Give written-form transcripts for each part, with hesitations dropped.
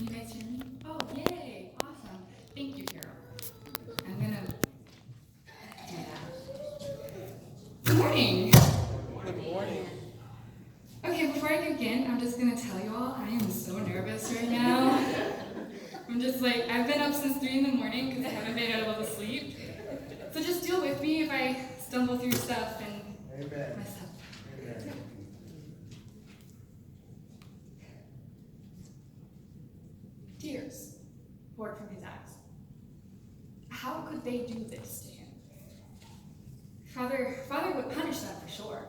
you guys hear me? Oh, yay! Awesome. Thank you, Carol. I'm gonna do that. Good morning. Good morning. Okay, before I begin, I'm just gonna tell you all, I am so nervous right now. I'm just like, I've been up since 3 in the morning because I haven't been able to sleep. So just deal with me if I stumble through stuff and mess up. Amen. Tears poured from his eyes. How could they do this to him? Father would punish them for sure.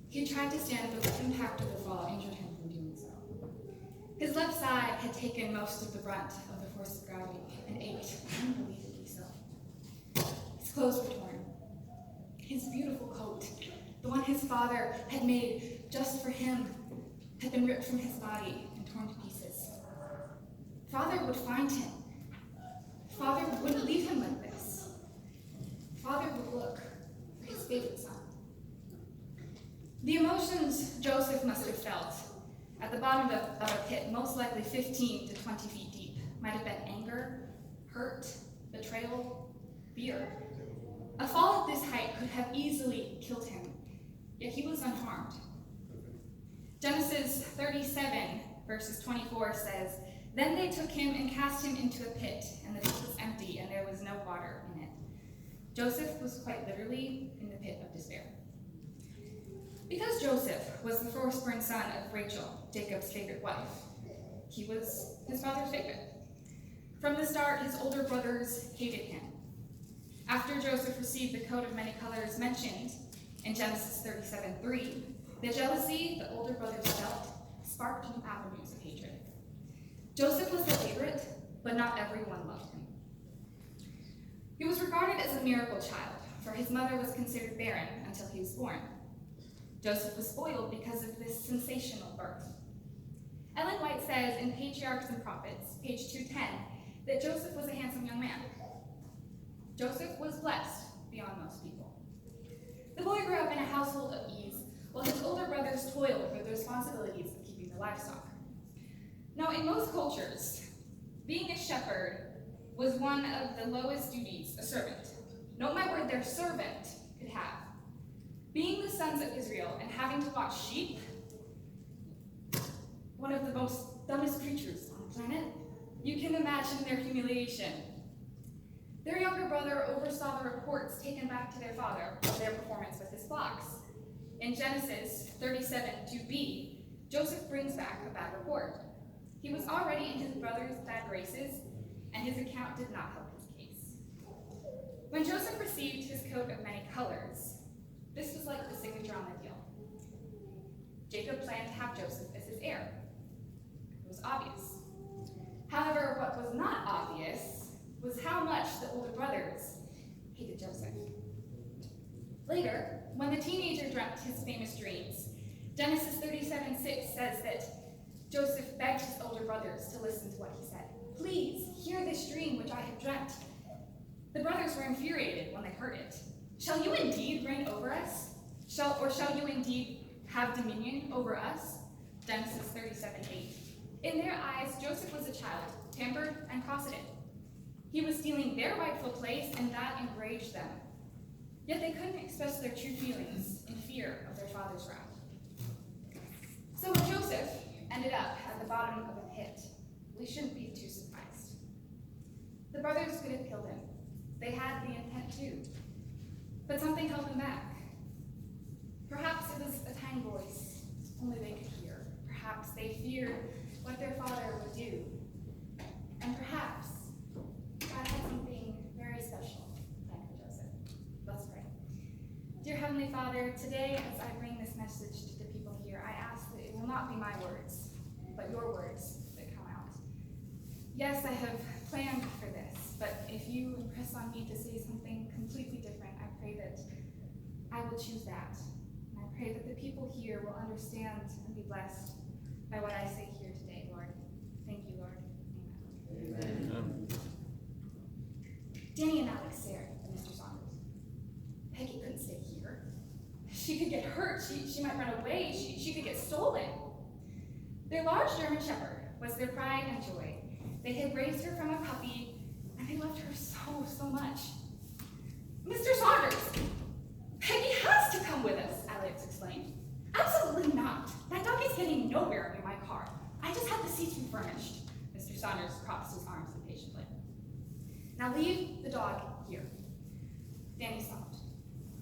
He tried to stand, but the impact of the fall injured him from doing so. His left side had taken most of the brunt of the force of gravity and ached unbelievably so. His clothes were torn. His beautiful coat, the one his father had made just for him, had been ripped from his body and torn to pieces. Father would find him. Father wouldn't leave him like this. Father would look for his favorite son. The emotions Joseph must have felt at the bottom of a pit, most likely 15 to 20 feet deep, might have been anger, hurt, betrayal, fear. A fall at this height could have easily killed him, yet he was unharmed. Genesis 37, verses 24 says, "Then they took him and cast him into a pit, and the pit was empty, and there was no water in it." Joseph was quite literally in the pit of despair. Because Joseph was the firstborn son of Rachel, Jacob's favorite wife, he was his father's favorite. From the start, his older brothers hated him. After Joseph received the coat of many colors mentioned in Genesis 37:3, the jealousy the older brothers felt sparked new avenues of hatred. Joseph was the favorite, but not everyone loved him. He was regarded as a miracle child, for his mother was considered barren until he was born. Joseph was spoiled because of this sensational birth. Ellen White says in Patriarchs and Prophets, page 210, that Joseph was a handsome young man. Joseph was blessed beyond most people. The boy grew up in a household of ease, while his older brothers toiled with the responsibilities of keeping the livestock. Now, in most cultures, being a shepherd was one of the lowest duties a servant, note my word, their servant, could have. Being the sons of Israel and having to watch sheep, one of the most dumbest creatures on the planet, you can imagine their humiliation. Their younger brother oversaw the reports taken back to their father of their performance with his flocks. In Genesis 37:2b, Joseph brings back a bad report. He was already in his brother's bad graces, and his account did not help his case. When Joseph received his coat of many colors, this was like the signature on the deal. Jacob planned to have Joseph as his heir. It was obvious. However, what was not obvious was how much the older brothers hated Joseph. Later, when the teenager dreamt his famous dreams, Genesis 37:6 says that Joseph begged his older brothers to listen to what he said. "Please, hear this dream which I have dreamt." The brothers were infuriated when they heard it. "Shall you indeed reign over us? Shall you indeed have dominion over us?" Genesis 37:8. In their eyes, Joseph was a child, pampered and cosseted. He was stealing their rightful place, and that enraged them. Yet they couldn't express their true feelings in fear of their father's wrath. So when Joseph ended up at the bottom of a pit, we shouldn't be too surprised. The brothers could have killed him. They had the intent to. But something held them back. Perhaps it was a tiny voice only they could hear. Perhaps they feared what their father would do. And perhaps God had something very special planned for Joseph. Let's pray. Dear Heavenly Father, today as I bring this message to the people here, I ask that it will not be my words, but your words that come out. Yes, I have planned for this, but if you impress on me to say something completely different, I pray that I will choose that. And I pray that the people here will understand and be blessed by what I say here today, Lord. Thank you, Lord. Amen. Amen. Danny and Alex stared at Mr. Saunders. Peggy couldn't stay here. She could get hurt. She might run away. She could get stolen. Their large German shepherd was their pride and joy. They had raised her from a puppy, and they loved her so much. Mr. Saunders, Peggy has to come with us, Alex explained. Absolutely not. That dog is getting nowhere in my car. I just had the seats refurnished. Mr. Saunders crossed his arms impatiently. Now leave the dog here. Danny stopped.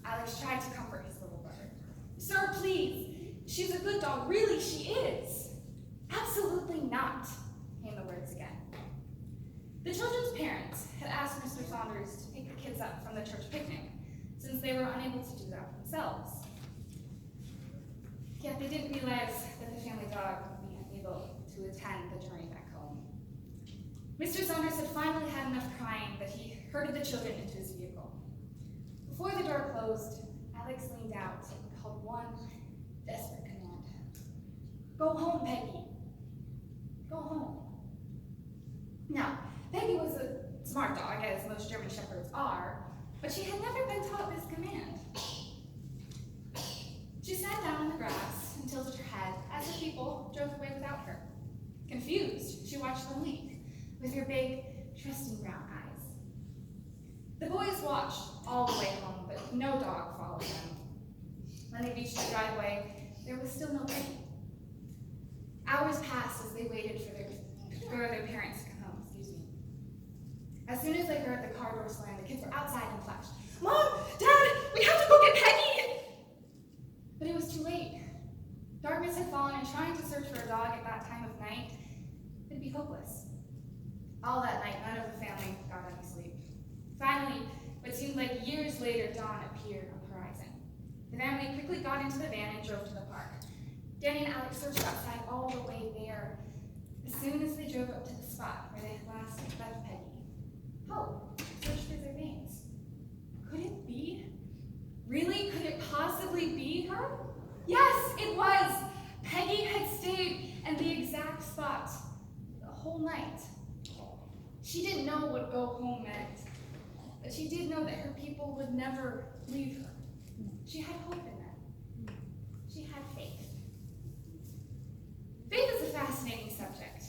Alex tried to comfort his little brother. Sir, please. She's a good dog. Really, she is. Absolutely not, came the words again. The children's parents had asked Mr. Saunders to pick the kids up from the church picnic, since they were unable to do that themselves. Yet they didn't realize that the family dog would be unable to attend the journey back home. Mr. Saunders had finally had enough crying that he herded the children into his vehicle. Before the door closed, Alex leaned out and called one desperate command. Go home, Peggy. Go home. Now, Peggy was a smart dog, as most German shepherds are, but she had never been taught this command. She sat down on the grass and tilted her head as the people drove away without her. Confused, she watched them leave with her big, trusting brown eyes. The boys watched all the way home, but no dog followed them. When they reached the driveway, there was still no Peggy. Hours passed as they waited for their parents to come home. As soon as they heard the car door slam, the kids were outside and flashed. Mom! Dad! We have to go get Peggy! But it was too late. Darkness had fallen, and trying to search for a dog at that time of night would be hopeless. All that night, none of the family got any sleep. Finally, what seemed like years later, dawn appeared on the horizon. The family quickly got into the van and drove to the park. Danny and Alex searched outside all the way there. As soon as they drove up to the spot where they had last left Peggy, hope searched through their veins. Could it be? Really? Could it possibly be her? Yes, it was! Peggy had stayed in the exact spot the whole night. She didn't know what go home meant, but she did know that her people would never leave her. She had hope in them. She had faith. Faith is a fascinating subject.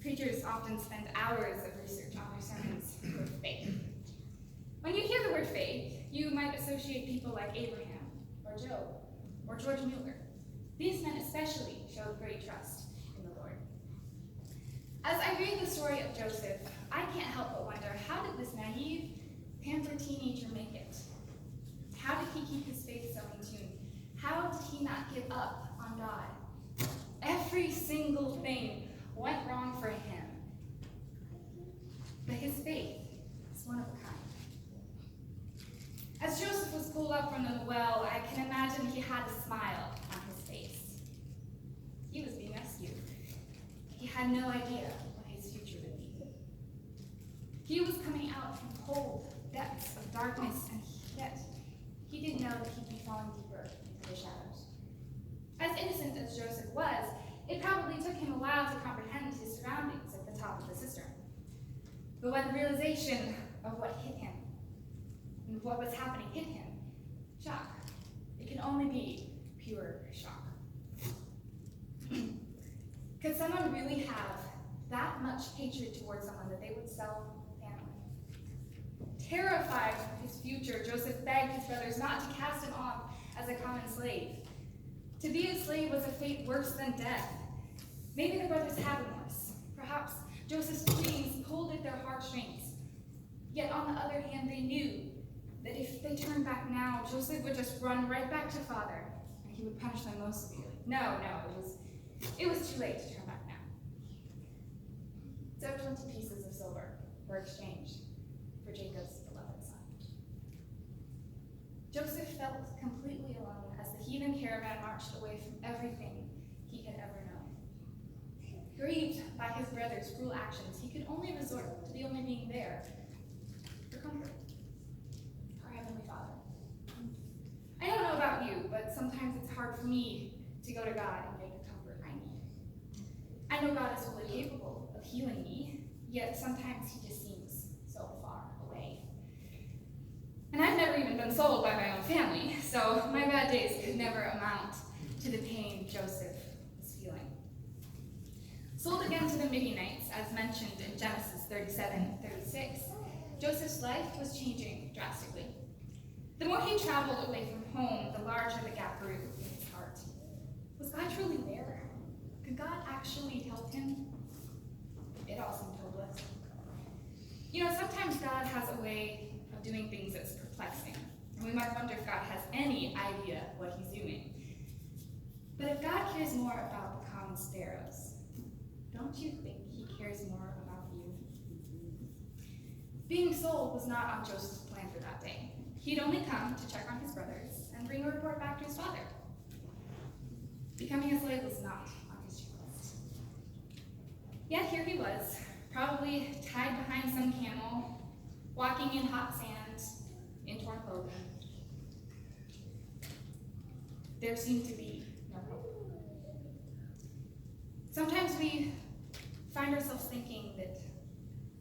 Preachers often spend hours of research on their sermons with faith. When you hear the word faith, you might associate people like Abraham, or Job, or George Mueller. These men especially showed great trust in the Lord. As I read the story of Joseph, I can't help but wonder, how did this naive, pampered teenager make it? How did he keep his faith so in tune? How did he not give up on God? Every single thing went wrong for him. But his faith is one of a kind. As Joseph was pulled up from the well, I can imagine he had a smile on his face. He was being rescued. He had no idea what his future would be. He was coming out from cold depths of darkness, and yet he didn't know that he'd be falling deeper into the shadows. As innocent as Joseph was, it probably took him a while to comprehend his surroundings at the top of the cistern. But when the realization of what hit him, and what was happening hit him, shock. It can only be pure shock. Could someone really have that much hatred towards someone that they would sell family? Terrified of his future, Joseph begged his brothers not to cast him off as a common slave. To be a slave was a fate worse than death. Maybe the brothers had remorse. Perhaps Joseph's pleadings pulled at their heartstrings. Yet on the other hand, they knew that if they turned back now, Joseph would just run right back to father, and he would punish them most severely. No, it was too late to turn back now. So 20 pieces of silver were exchanged for Jacob's beloved son. Joseph felt completely alone as the heathen caravan marched away from everything he had ever known. Grieved by his brother's cruel actions, he could only resort to the only being there for comfort. Our Heavenly Father. I don't know about you, but sometimes it's hard for me to go to God and get the comfort I need. I know God is fully capable of healing me, yet sometimes he just seems so far away. And I've never even been sold by my own family, so my bad days could never amount to the pain Joseph was feeling. Sold again to the Midianites, as mentioned in Genesis 37:36, Joseph's life was changing drastically. The more he traveled away from home, the larger the gap grew in his heart. Was God truly there? Could God actually help him? It all seemed hopeless. You know, sometimes God has a way of doing things that's perplexing, and we might wonder if God has any idea what he's doing. But if God cares more about the common sparrows, don't you think he cares more about you? Being sold was not on Joseph's plan for that day. He'd only come to check on his brothers and bring a report back to his father. Becoming a slave was not on his checklist. Yet here he was, probably tied behind some camel, walking in hot sand, in torn clothing. There seemed to be no hope. Sometimes we find ourselves thinking that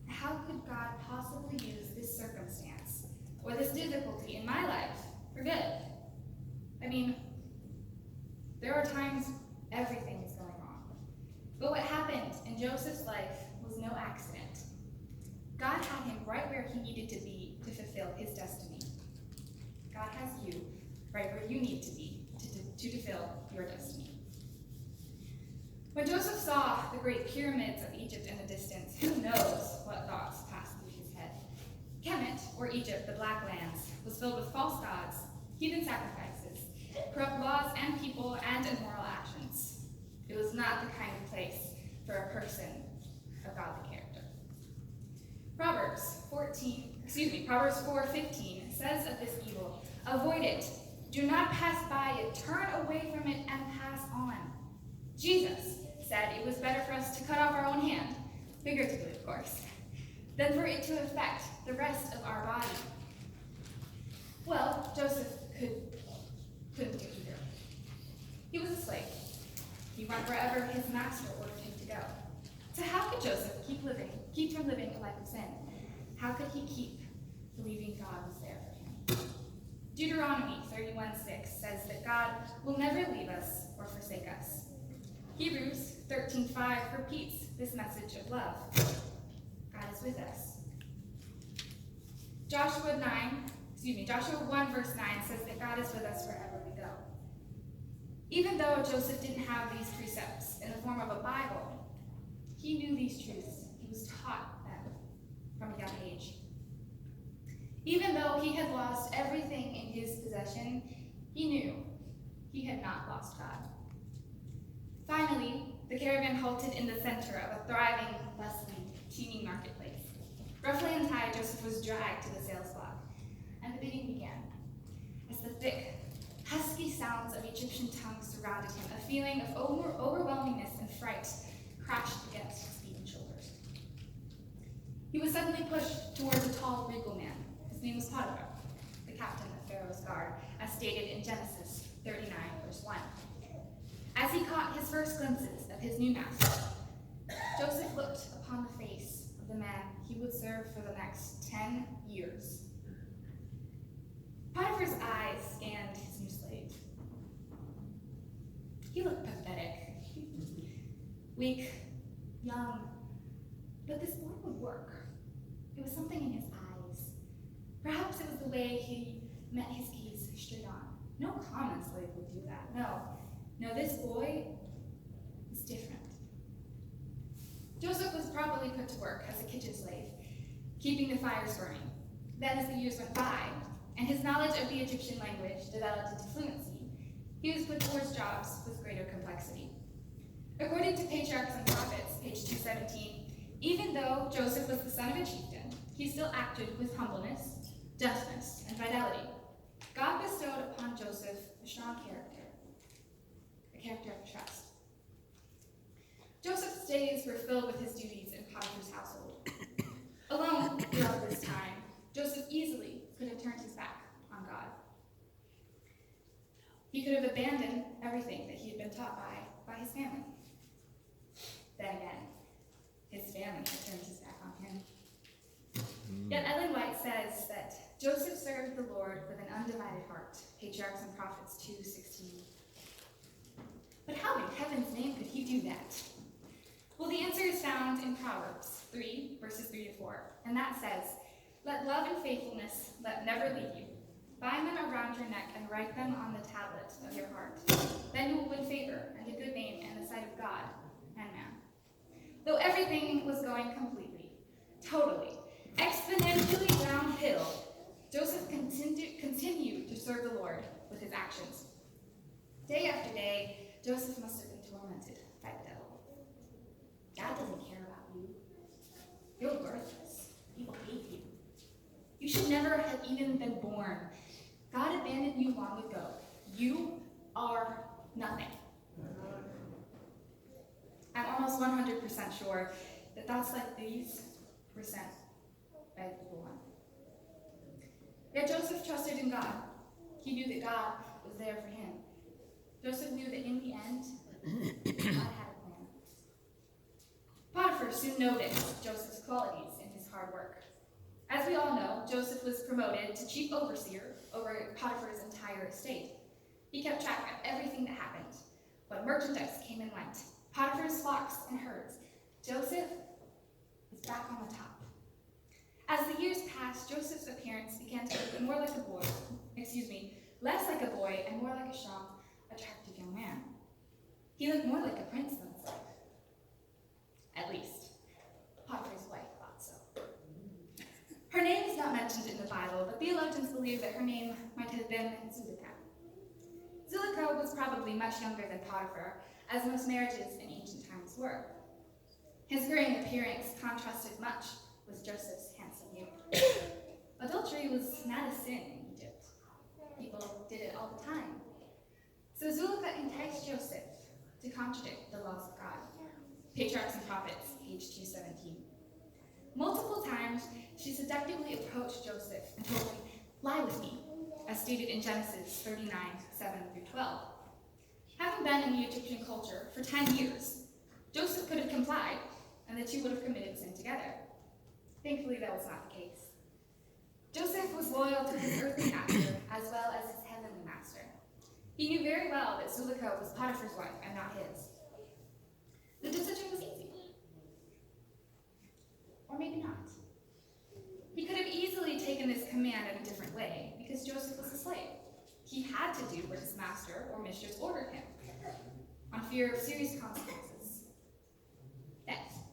how could God possibly use this circumstance or this difficulty in my life for good? I mean, there are times everything is going wrong. But what happened in Joseph's life was no accident. God had him right where he needed to be to fulfill his destiny. God has you right where you need to be to fulfill your destiny. When Joseph saw the great pyramids of Egypt in the distance, who knows what thoughts passed through his head? Kemet, or Egypt, the Black Lands, was filled with false gods, heathen sacrifices, corrupt laws and people, and immoral actions. It was not the kind of place for a person of godly character. Proverbs 4:15 says of this evil, avoid it, do not pass by it, turn away from it and pass on. Jesus said it was better for us to cut off our own hand, figuratively of course, than for it to affect the rest of our body. Well, Joseph couldn't do either. He was a slave. He went wherever his master ordered him to go. So how could Joseph keep from living a life of sin? How could he keep believing God was there for him? Deuteronomy 31:6 says that God will never leave us or forsake us. Hebrews 13:5 repeats this message of love. God is with us. Joshua 1:9 says that God is with us wherever we go. Even though Joseph didn't have these precepts in the form of a Bible, he knew these truths. He was taught them from a young age. Even though he had lost everything in his possession, he knew he had not lost God. Finally, the caravan halted in the center of a thriving, bustling, teeming marketplace. Roughly untied, Joseph was dragged to the sales block, and the bidding began. As the thick, husky sounds of Egyptian tongues surrounded him, a feeling of overwhelmingness and fright crashed against his feet and shoulders. He was suddenly pushed towards a tall, regal man. His name was Potiphar, the captain of Pharaoh's guard, as stated in Genesis 39:1. As he caught his first glimpses of his new master, Joseph looked upon the face of the man he would serve for the next 10 years. Potiphar's eyes scanned his new slave. He looked pathetic, weak, young, but this boy would work. It was something in his eyes. Perhaps it was the way he met his gaze straight on. No common slave would do that. No, this boy is different. Joseph was probably put to work as a kitchen slave, keeping the fires burning. Then as the years went by, and his knowledge of the Egyptian language developed into fluency, he was put towards jobs with greater complexity. According to Patriarchs and Prophets, page 217, even though Joseph was the son of a chieftain, he still acted with humbleness, gentleness, and fidelity. God bestowed upon Joseph a strong character, a character of trust. Joseph's days were filled with his duties in Potiphar's household. Alone throughout this time, Joseph easily could have turned his back on God. He could have abandoned everything that he had been taught by his family. Then again, his family had turned his back on him. Yet Ellen White says that Joseph served the Lord with an undivided heart, Patriarchs and Prophets 2:16. But how in heaven's name could he do that? Well, the Proverbs 3, verses 3 to 4, and that says, "Let love and faithfulness never leave you. Bind them around your neck and write them on the tablet of your heart. Then you will win favor and a good name in the sight of God and man." Though everything was going completely, totally, exponentially downhill, Joseph continued to serve the Lord with his actions. Day after day, Joseph must have been tormented by the devil. God doesn't care about you. You're worthless. People hate you. You should never have even been born. God abandoned you long ago. You are nothing. I'm almost 100% sure that thoughts like these were sent by the evil one. Yet Joseph trusted in God. He knew that God was there for him. Joseph knew that in the end, God had a plan. Potiphar soon noticed Joseph's qualities in his hard work. As we all know, Joseph was promoted to chief overseer over Potiphar's entire estate. He kept track of everything that happened. When merchandise came and went, Potiphar's flocks and herds, Joseph was back on the top. As the years passed, Joseph's appearance began to look more like a boy, less like a boy and more like a strong, attractive young man. He looked more like a prince than a slave. At least, Potiphar's wife thought so. Her name is not mentioned in the Bible, but theologians believe that her name might have been Zuleika. Zuleika was probably much younger than Potiphar, as most marriages in ancient times were. His graying appearance contrasted much with Joseph's handsome youth. Adultery was not a sin in Egypt. People did it all the time. So Zuleika enticed Joseph to contradict the laws of God. Patriarchs and Prophets, page 217. Multiple times, she seductively approached Joseph and told him, "Lie with me," as stated in Genesis 39, 7 through 12. Having been in the Egyptian culture for 10 years, Joseph could have complied, and the two would have committed sin together. Thankfully, that was not the case. Joseph was loyal to his earthly master as well as his heavenly master. He knew very well that Zuleika was Potiphar's wife and not his. The decision was easy. Or maybe not. He could have easily taken this command in a different way, because Joseph was a slave. He had to do what his master or mistress ordered him, on fear of serious consequences. Death.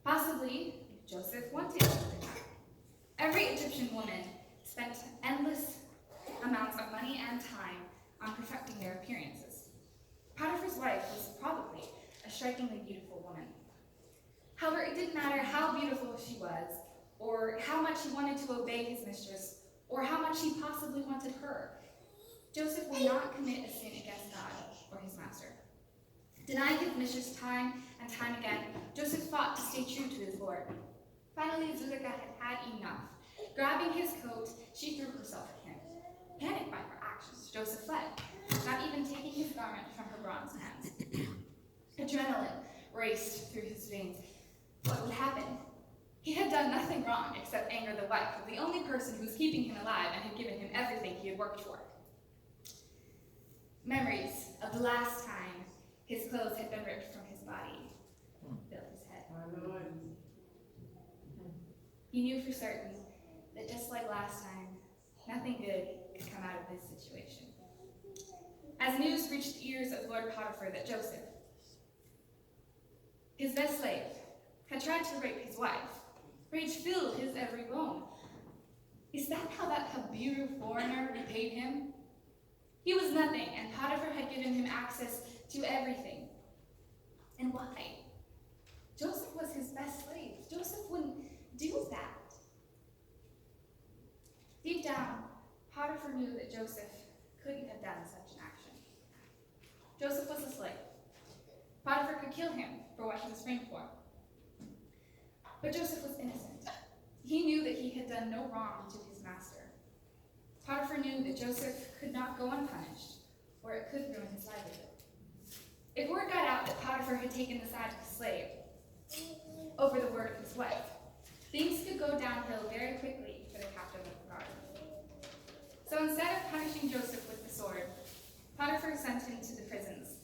Possibly, Joseph wanted Zuleika. Every Egyptian woman spent endless amounts of money and time on perfecting their appearances. Potiphar's wife was probably a strikingly beautiful woman. However, it didn't matter how beautiful she was, or how much he wanted to obey his mistress, or how much he possibly wanted her. Joseph would not commit a sin against God or his master. Denying his mistress time and time again, Joseph fought to stay true to his Lord. Finally, Zuleika had had enough. Grabbing his coat, she threw herself at him. Panicked by her actions, Joseph fled, not even taking his garment from her bronze hands. Adrenaline raced through his veins. What would happen? He had done nothing wrong except anger the wife of the only person who was keeping him alive and had given him everything he had worked for. Memories of the last time his clothes had been ripped from his body filled his head. He knew for certain that just like last time, nothing good could come out of this situation. As news reached the ears of Lord Potiphar that Joseph, his best slave, had tried to rape his wife, rage filled his every bone. Is that how that Hebrew foreigner repaid him? He was nothing, and Potiphar had given him access to everything. And why? Joseph was his best slave. Joseph wouldn't do that. Deep down, Potiphar knew that Joseph couldn't have done such an action. Joseph was a slave. Potiphar could kill him for what he was framed for. But Joseph was innocent. He knew that he had done no wrong to his master. Potiphar knew that Joseph could not go unpunished, or it could ruin his livelihood. If word got out that Potiphar had taken the side of his slave over the word of his wife, things could go downhill very quickly for the captain of the guard. So instead of punishing Joseph with the sword, Potiphar sent him to the prisons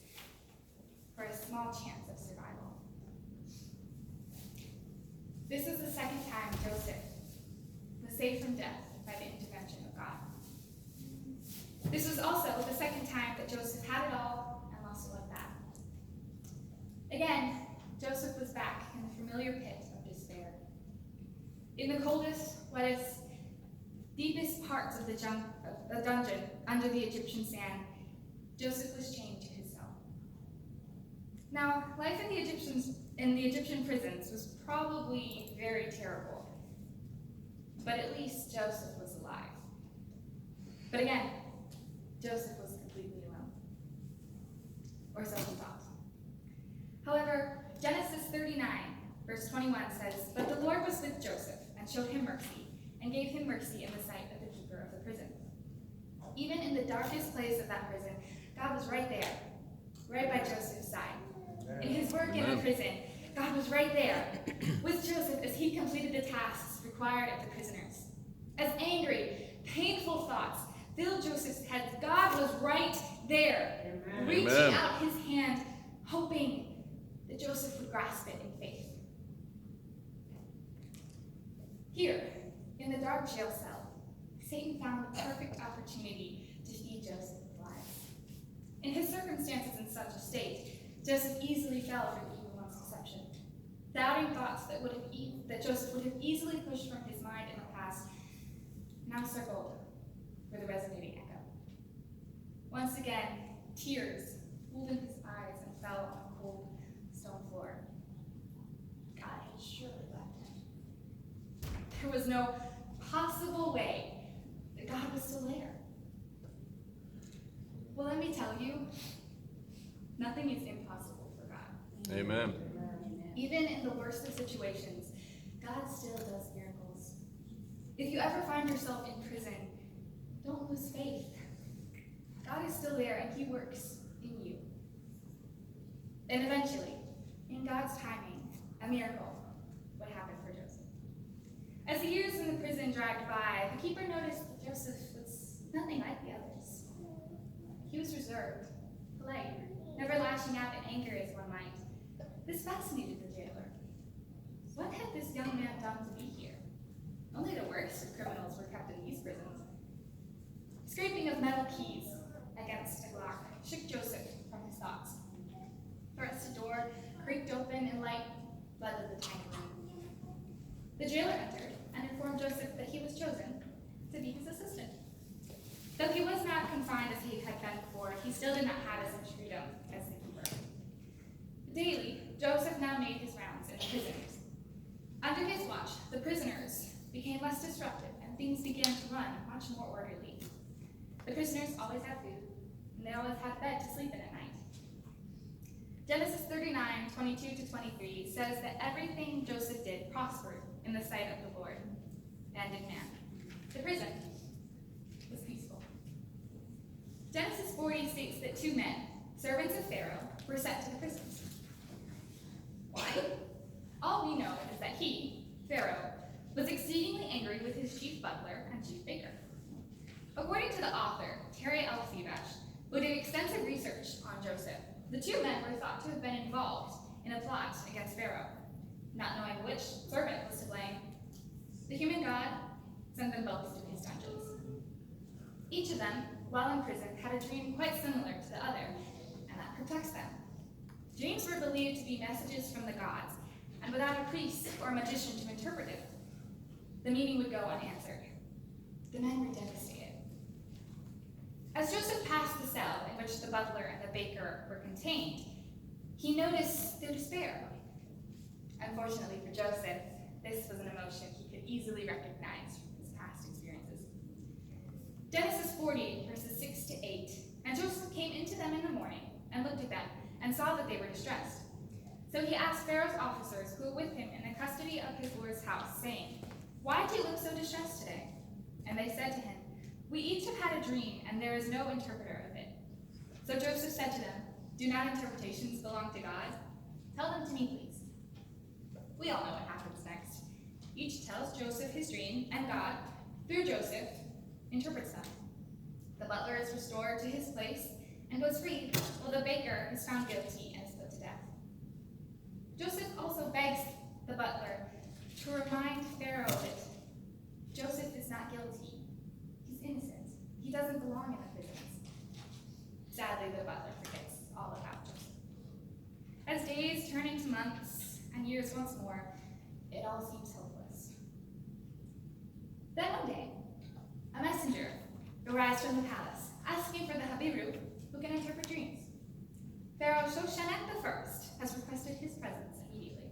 for a small chance of survival. This is the second time Joseph was saved from death by the intervention of God. This was also the second time that Joseph had it all and lost it like that. Again, Joseph was back in the familiar pit of despair. In the coldest, wettest, deepest parts of the dungeon under the Egyptian sand, Joseph was chained to his cell. Now, life in the Egyptian prisons was probably very terrible, but at least Joseph was alive. But again, Joseph was completely alone, or so he thought. However, Genesis 39, verse 21 says, "But the Lord was with Joseph and showed him mercy, and gave him mercy in the sight of the keeper of the prison." Even in the darkest place of that prison, God was right there, right by Joseph's side. In his work in the prison, God was right there with Joseph as he completed the tasks required of the prisoners. As angry, painful thoughts filled Joseph's head, God was right there, reaching out his hand, hoping that Joseph would grasp it in faith. Here, in the dark jail cell, Satan found the perfect opportunity to feed Joseph with lies. In his circumstances in such a state, Joseph easily fell for the evil one's deception. Doubting thoughts that Joseph would have easily pushed from his mind in the past now circled with a resonating echo. Once again, tears pooled in his eyes and fell on the cold stone floor. God had surely left him. There was no possible way that God was still there. Well, let me tell you, nothing is impossible for God. Amen. Even in the worst of situations, God still does miracles. If you ever find yourself in prison, don't lose faith. God is still there and he works in you. And eventually, in God's timing, a miracle would happen for Joseph. As the years in the prison dragged by, the keeper noticed that Joseph was nothing like the others. He was reserved, polite, never lashing out in anger as one might. This fascinated the jailer. What had this young man done to be here? Only the worst of criminals were kept in these prisons. Scraping of metal keys against a lock shook Joseph from his thoughts. The rusted door creaked open and light flooded the tiny room. The jailer entered and informed Joseph that he was chosen to be his assistant. Though he was not confined as he had been before, he still did not have as much freedom as the keeper. Daily, Joseph now made his rounds in the prisons. Under his watch, the prisoners became less disruptive and things began to run much more orderly. The prisoners always had food, and they always had a bed to sleep in at night. Genesis 39, 22-23 says that everything Joseph did prospered in the sight of the Lord and in man. The prison was peaceful. Genesis 40 states that 2 men, servants of Pharaoh, were sent to the prisons. Why? All we know is that he, Pharaoh, was exceedingly angry with his chief butler and chief baker. According to the author, Terry L. Fevash, who did extensive research on Joseph, the 2 men were thought to have been involved in a plot against Pharaoh. Not knowing which servant was to blame, the human god sent them both to his dungeons. Each of them, while in prison, had a dream quite similar to the other, and that protects them. Dreams were believed to be messages from the gods, and without a priest or a magician to interpret it, the meaning would go unanswered. The men were devastated. As Joseph passed the cell in which the butler and the baker were contained, he noticed their despair. Unfortunately for Joseph, this was an emotion he could easily recognize from his past experiences. Genesis 40, verses 6-8, "And Joseph came into them in the morning, and looked at them, and saw that they were distressed. So he asked Pharaoh's officers who were with him in the custody of his lord's house, saying, 'Why do you look so distressed today?' And they said to him, 'We each have had a dream, and there is no interpreter of it.' So Joseph said to them, 'Do not interpretations belong to God? Tell them to me, please.' We all know what happens next. Each tells Joseph his dream, and God, through Joseph, interprets them. The butler is restored to his place and goes free, while the baker is found guilty and is put to death. Joseph also begs the butler to remind Pharaoh that Joseph is not guilty. He's innocent. He doesn't belong in the prisons. Sadly, the butler forgets all about Joseph. As days turn into months and years once more, it all seems hopeless. Then one day, a messenger arrives from the palace, asking for the Habiru, who can interpret dreams. Pharaoh Shoshanet I has requested his presence immediately.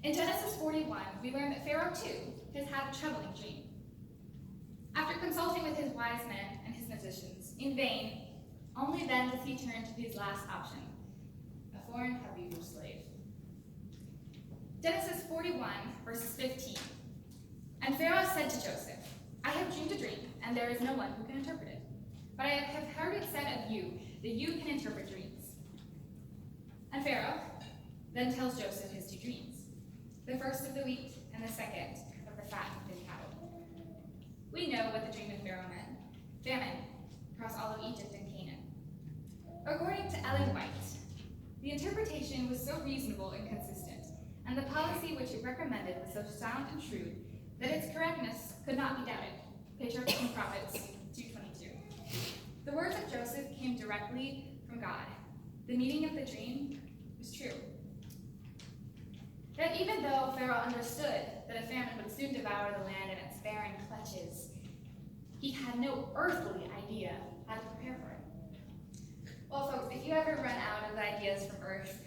In Genesis 41, we learn that Pharaoh too has had a troubling dream. After consulting with his wise men and his magicians, in vain, only then does he turn to his last option, a foreign Habiru slave. Genesis 41, verses 15. And Pharaoh said to Joseph, I have dreamed a dream, and there is no one who can interpret it. But I have heard it said of you that you can interpret dreams. And Pharaoh then tells Joseph his two dreams, the first of the wheat and the second of the fattened cattle. We know what the dream of Pharaoh meant, famine across all of Egypt and Canaan. According to Ellen White, the interpretation was so reasonable and consistent, and the policy which it recommended was so sound and shrewd, that its correctness could not be doubted. Patriarchs and Prophets 2:22. The words of Joseph came directly from God. The meaning of the dream was true. Yet even though Pharaoh understood that a famine would soon devour the land in its barren clutches, he had no earthly idea how to prepare for it. Well, folks, if you ever run out of ideas from earth,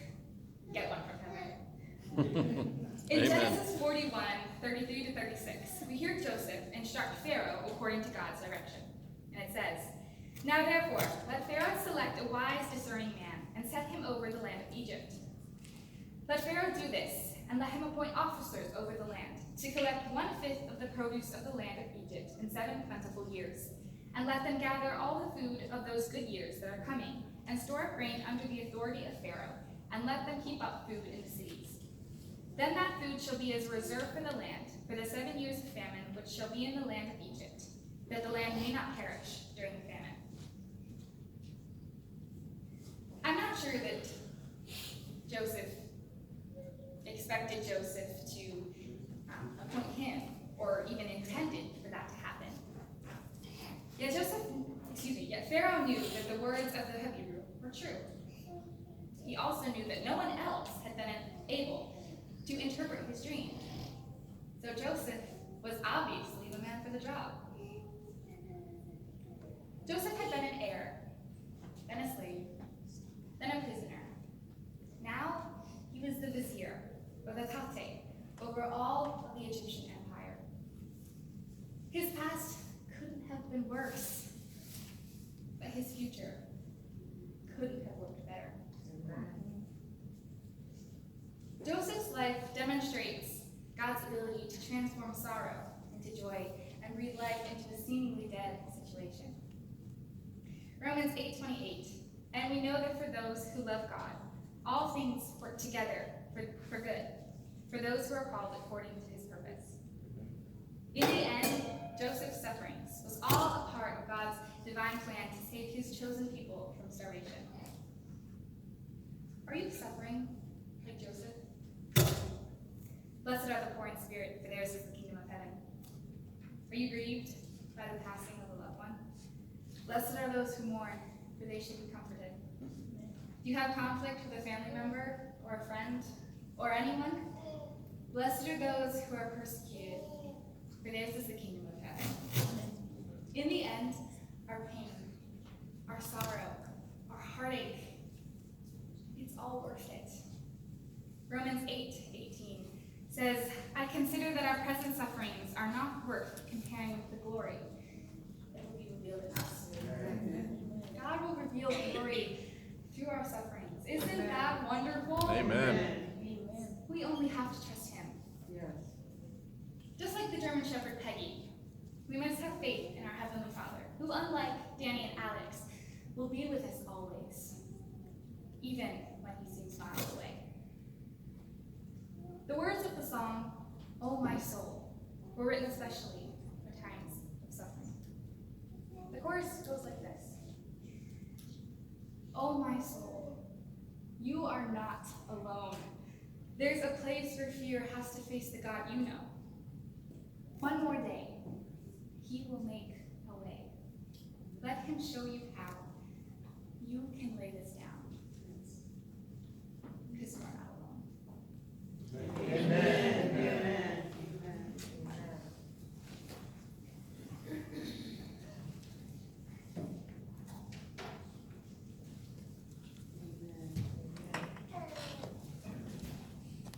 get one from heaven. In Amen. Genesis 41, 33 to 36, we hear Joseph instruct Pharaoh according to God's direction. And it says, Now therefore, let Pharaoh select a wise, discerning man, and set him over the land of Egypt. Let Pharaoh do this, and let him appoint officers over the land, to collect 1/5 of the produce of the land of Egypt in 7 plentiful years. And let them gather all the food of those good years that are coming, and store up grain under the authority of Pharaoh, and let them keep up food in the cities. Then that food shall be as a reserve for the land, for the 7 years of famine which shall be in the land of Egypt, that the land may not perish during the famine. I'm not sure that Joseph expected Joseph to appoint him, or even intended for that to happen. Yet Pharaoh knew that the words of the Habiru were true. He also knew that no one else had been able to interpret his dream. So Joseph was obviously the man for the job. Joseph had been an heir, then a slave, then a prisoner. Now he was the vizier, or the tate, over all of the Egyptian empire. His past couldn't have been worse, but his future couldn't have looked better. Joseph's life demonstrates God's ability to transform sorrow into joy and breathe life into a seemingly dead situation. Romans 8:28, and we know that for those who love God, all things work together for good, for those who are called according to his purpose. In the end, Joseph's sufferings was all a part of God's divine plan to save his chosen people from starvation. Are you suffering like Joseph? Blessed are the poor in spirit, for theirs is the kingdom of heaven. Are you grieved by the passing of a loved one? Blessed are those who mourn, for they should be comforted. Do you have conflict with a family member, or a friend, or anyone? Blessed are those who are persecuted, for theirs is the kingdom of heaven. In the end, our pain, our sorrow, our heartache, it's all worth it. Romans 8:18 says, I consider that our present sufferings are not worth comparing with the glory that will be revealed in us. God will reveal glory through our sufferings. Isn't that wonderful? Amen. We only have to trust him. Yes. Just like the German Shepherd Peggy, we must have faith in our Heavenly Father, who, unlike Danny and Alex, will be with us always, even when he seems miles away. The words of the song, "Oh My Soul," were written especially for times of suffering. The chorus goes like this. Oh my soul, you are not alone. There's a place where fear has to face the God you know. One more day, he will make a way. Let him show you how you can lay this